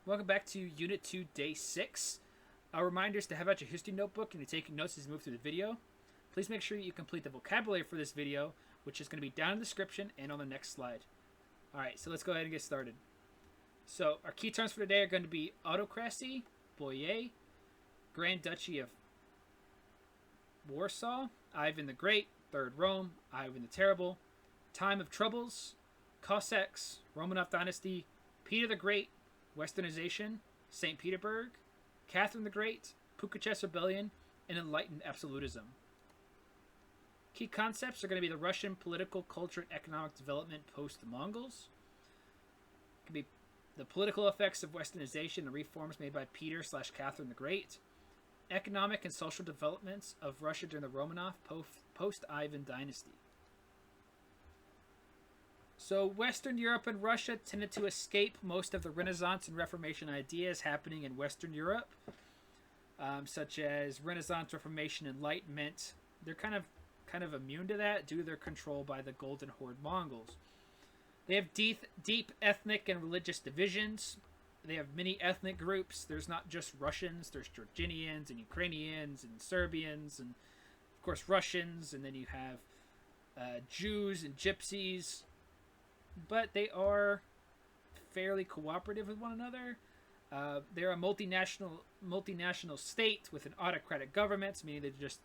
Welcome back to Unit 2, Day 6. Reminders to have out your history notebook and to take notes as you move through the video. Please make sure you complete the vocabulary for this video, which is going to be down in the description and on the next slide. Alright, so let's go ahead and get started. So, our key terms for today are going to be Autocracy, Buoyars, Grand Duchy of Warsaw, Ivan the Great, Third Rome, Ivan the Terrible, Time of Troubles, Cossacks, Romanov Dynasty, Peter the Great, Westernization, St. Petersburg, Catherine the Great, Pugachev Rebellion, and Enlightened Absolutism. Key concepts are going to be the Russian political, culture, and economic development post the Mongols. It could be the political effects of Westernization and reforms made by Peter/Catherine the Great. Economic and social developments of Russia during the Romanov post-Ivan dynasty. So, Western Europe and Russia tended to escape most of the Renaissance and Reformation ideas happening in Western Europe, such as Renaissance, Reformation, Enlightenment. They're kind of immune to that due to their control by the Golden Horde Mongols. They have deep ethnic and religious divisions. They have many ethnic groups. There's not just Russians. There's Georgians and Ukrainians and Serbians and, of course, Russians. And then you have Jews and Gypsies. But they are fairly cooperative with one another. They're a multinational state with an autocratic government, meaning they're just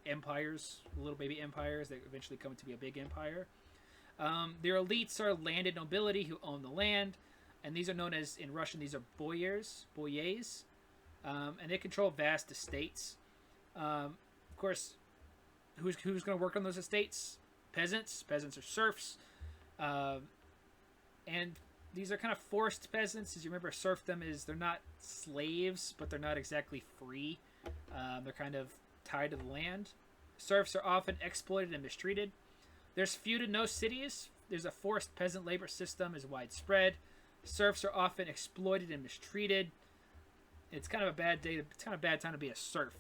empires, little baby empires that eventually come to be a big empire. Their elites are landed nobility who own the land, and these are known as, in Russian, these are Buoyars, and they control vast estates. Of course, who's going to work on those estates? Peasants are serfs, and these are kind of forced peasants. As you remember, serfdom is they're not slaves, but they're not exactly free. They're kind of tied to the land. Serfs are often exploited and mistreated. There's few to no cities. There's a forced peasant labor system is widespread. Serfs are often exploited and mistreated. It's kind of a bad day. It's kind of a bad time to be a serf,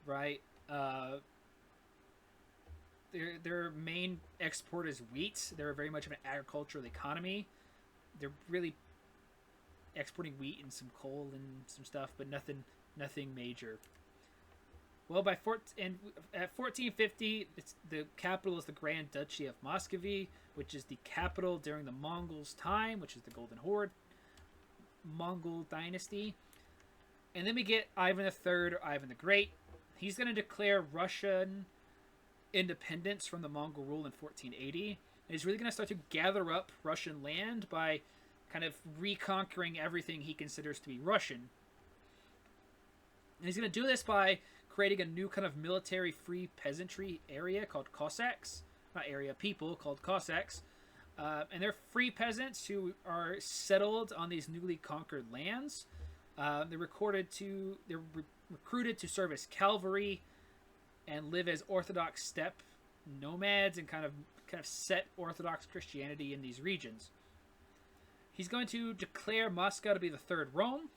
right? Their main export is wheat. They're very much of an agricultural economy. They're really exporting wheat and some coal and some stuff, but nothing major. Well, at 1450, the capital is the Grand Duchy of Muscovy, which is the capital during the Mongols' time, which is the Golden Horde Mongol Dynasty. And then we get Ivan III or Ivan the Great. He's going to declare Russian independence from the Mongol rule in 1480. And he's really going to start to gather up Russian land by kind of reconquering everything he considers to be Russian. And he's going to do this by creating a new kind of military free peasantry area called Cossacks. Not area, people called Cossacks. And they're free peasants who are settled on these newly conquered lands. They're recruited to serve as cavalry and live as Orthodox steppe nomads and kind of set Orthodox Christianity in these regions. He's going to declare Moscow to be the Third Rome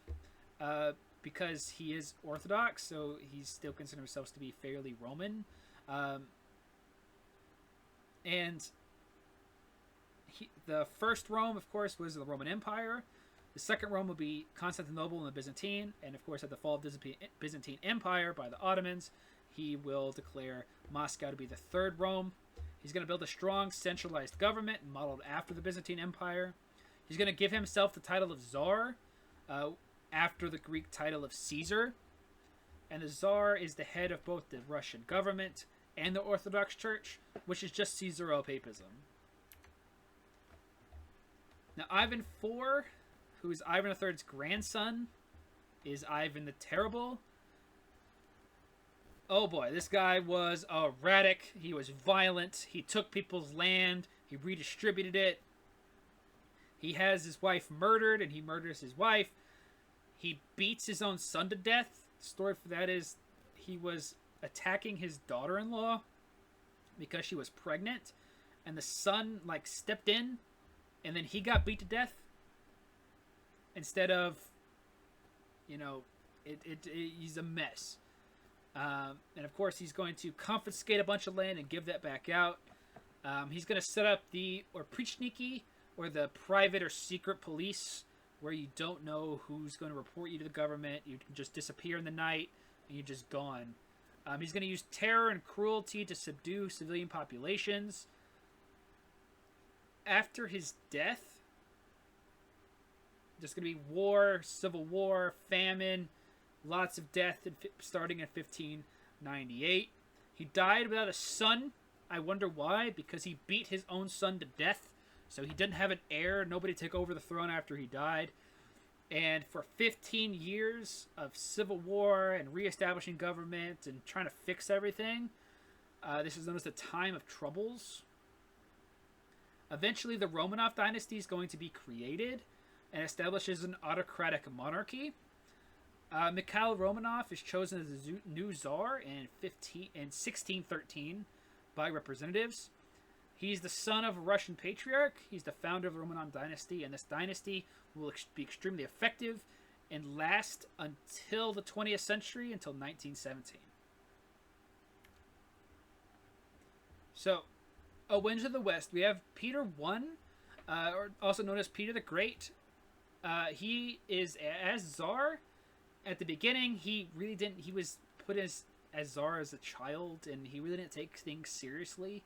because he is Orthodox, so he's still considering himself to be fairly Roman. The first Rome, of course, was the Roman Empire. The second Rome will be Constantinople and the Byzantine, and of course at the fall of the Byzantine Empire by the Ottomans, he will declare Moscow to be the Third Rome. He's going to build a strong, centralized government modeled after the Byzantine Empire. He's going to give himself the title of Tsar after the Greek title of Caesar. And the Tsar is the head of both the Russian government and the Orthodox Church, which is just Caesaro-papism. Now, Ivan IV, who is Ivan III's grandson, is Ivan the Terrible. Oh boy, this guy was erratic. He was violent. He took people's land. He redistributed it. He has his wife murdered, and he murders his wife. He beats his own son to death. The story for that is he was attacking his daughter-in-law because she was pregnant, and the son stepped in, and then he got beat to death instead of, he's a mess. And of course, he's going to confiscate a bunch of land and give that back out. He's going to set up the Oprichniki, or the private or secret police, where you don't know who's going to report you to the government. You can just disappear in the night and you're just gone. He's going to use terror and cruelty to subdue civilian populations. After his death, there's going to be war, civil war, famine, lots of death starting in 1598. He died without a son. I wonder why. Because he beat his own son to death. So he didn't have an heir. Nobody took over the throne after he died. And for 15 years of civil war and reestablishing government and trying to fix everything, this is known as the Time of Troubles. Eventually, the Romanov Dynasty is going to be created and establishes an autocratic monarchy. Mikhail Romanov is chosen as the new czar in 1613 by representatives. He's the son of a Russian patriarch. He's the founder of the Romanov Dynasty, and this dynasty will be extremely effective and last until the 20th century, until 1917. So, Winds of the West, we have Peter I, or also known as Peter the Great. He is as czar. At the beginning, he really didn't. He was put as czar as a child, and he really didn't take things seriously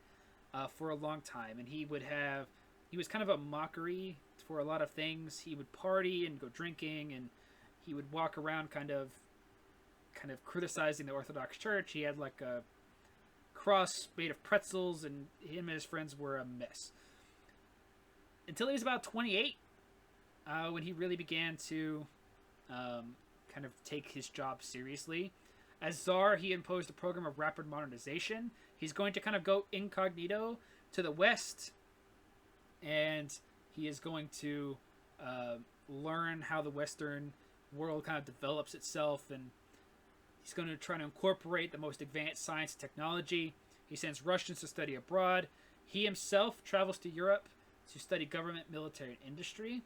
for a long time. And he was kind of a mockery for a lot of things. He would party and go drinking, and he would walk around kind of criticizing the Orthodox Church. He had like a cross made of pretzels, and him and his friends were a mess. Until he was about 28, when he really began to kind of take his job seriously. As Tsar, he imposed a program of rapid modernization. He's going to kind of go incognito to the West, and he is going to learn how the Western world kind of develops itself, and he's going to try to incorporate the most advanced science and technology. He sends Russians to study abroad. He himself travels to Europe to study government, military, and industry.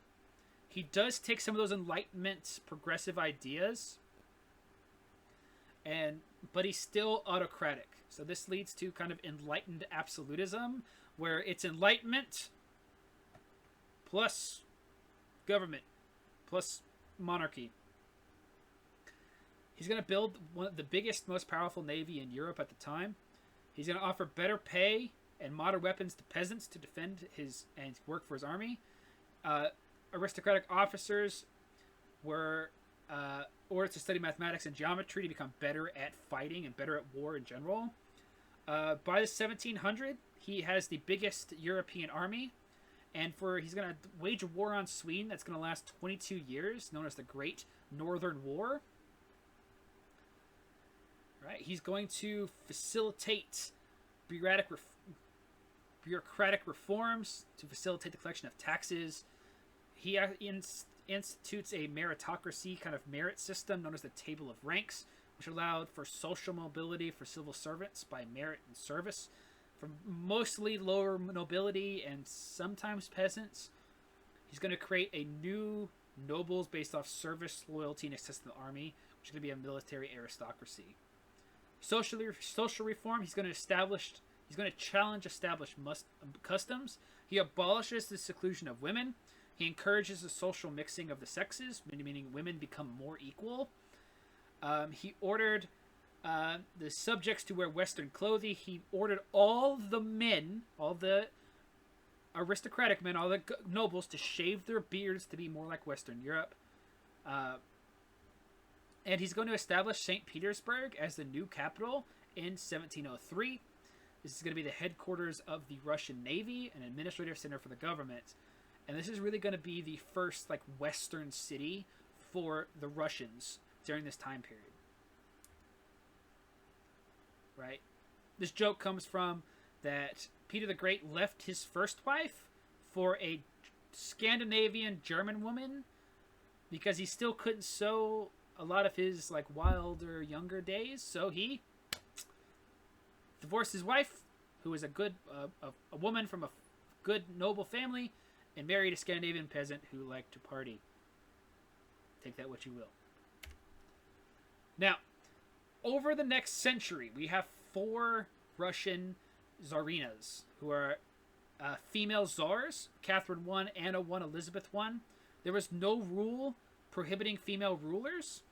He does take some of those Enlightenment progressive ideas, but he's still autocratic. So this leads to kind of Enlightened Absolutism, where it's Enlightenment plus government plus monarchy. He's going to build one of the biggest, most powerful navy in Europe at the time. He's going to offer better pay and modern weapons to peasants to defend and work for his army. Aristocratic officers were ordered to study mathematics and geometry to become better at fighting and better at war in general. By the 1700, he has the biggest European army, and he's going to wage a war on Sweden that's going to last 22 years, known as the Great Northern War. Right? He's going to facilitate bureaucratic reforms to facilitate the collection of taxes. He institutes a meritocracy kind of merit system known as the Table of Ranks, which allowed for social mobility for civil servants by merit and service from mostly lower nobility and sometimes peasants. He's going to create a new nobles based off service, loyalty, and access to the army, which is going to be a military aristocracy. Social reform, he's going to challenge established customs. He abolishes the seclusion of women. He encourages the social mixing of the sexes, meaning women become more equal. He ordered the subjects to wear Western clothing. He ordered all the men, all the aristocratic men, all the nobles to shave their beards to be more like Western Europe. And he's going to establish St. Petersburg as the new capital in 1703. This is going to be the headquarters of the Russian Navy, an administrative center for the government. And this is really going to be the first Western city for the Russians during this time period. Right? This joke comes from that Peter the Great left his first wife for a Scandinavian German woman because he still couldn't sew a lot of his wilder younger days, so he divorced his wife, who was a woman from a good noble family, and married a Scandinavian peasant who liked to party. Take that what you will. Now, over the next century, we have 4 Russian czarinas who are female czars, Catherine I, Anna I, Elizabeth I. There was no rule prohibiting female rulers,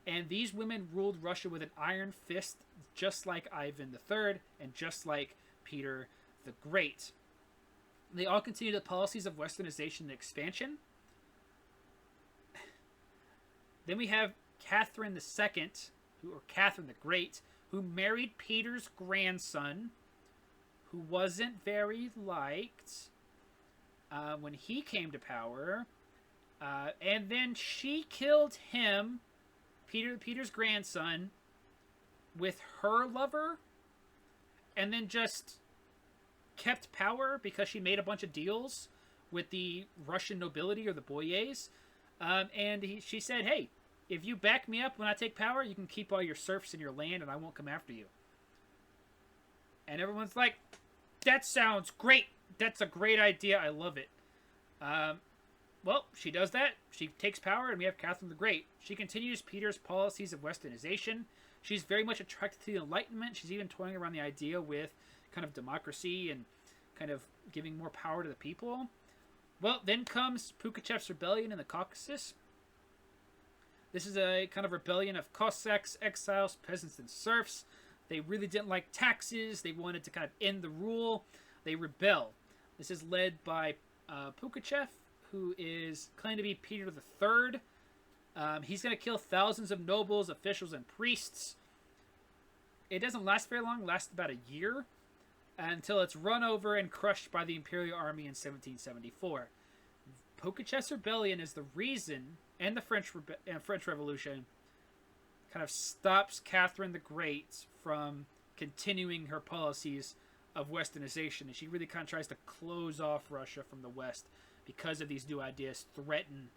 and these women ruled Russia with an iron fist, just like Ivan III and just like Peter the Great. They all continued the policies of Westernization and expansion. Then we have Catherine II, or Catherine the Great, who married Peter's grandson, who wasn't very liked when he came to power. And then she killed him, Peter's grandson, with her lover, and then just kept power because she made a bunch of deals with the Russian nobility, or the Buoyars. She said, hey, if you back me up when I take power, you can keep all your serfs and your land, and I won't come after you. And everyone's like, that sounds great. That's a great idea. I love it. Well, she does that. She takes power, and we have Catherine the Great. She continues Peter's policies of Westernization. She's very much attracted to the Enlightenment. She's even toying around the idea with kind of democracy and kind of giving more power to the people. Well, then comes Pugachev's rebellion in the Caucasus. This is a kind of rebellion of Cossacks, exiles, peasants, and serfs. They really didn't like taxes. They wanted to kind of end the rule. They rebel. This is led by Pugachev, who is claimed to be Peter III. He's going to kill thousands of nobles, officials, and priests. It doesn't last very long. It lasts about a year until it's run over and crushed by the Imperial Army in 1774. Pugachev's rebellion is the reason, and the French Revolution kind of stops Catherine the Great from continuing her policies of Westernization, and she really kind of tries to close off Russia from the West because of these new ideas threaten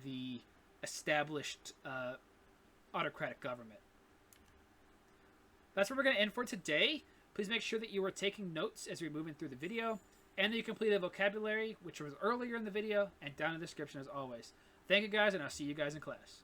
the established autocratic government. That's where we're going to end for today. Please make sure that you are taking notes as we're moving through the video, and that you complete the vocabulary, which was earlier in the video, and down in the description as always. Thank you guys, and I'll see you guys in class.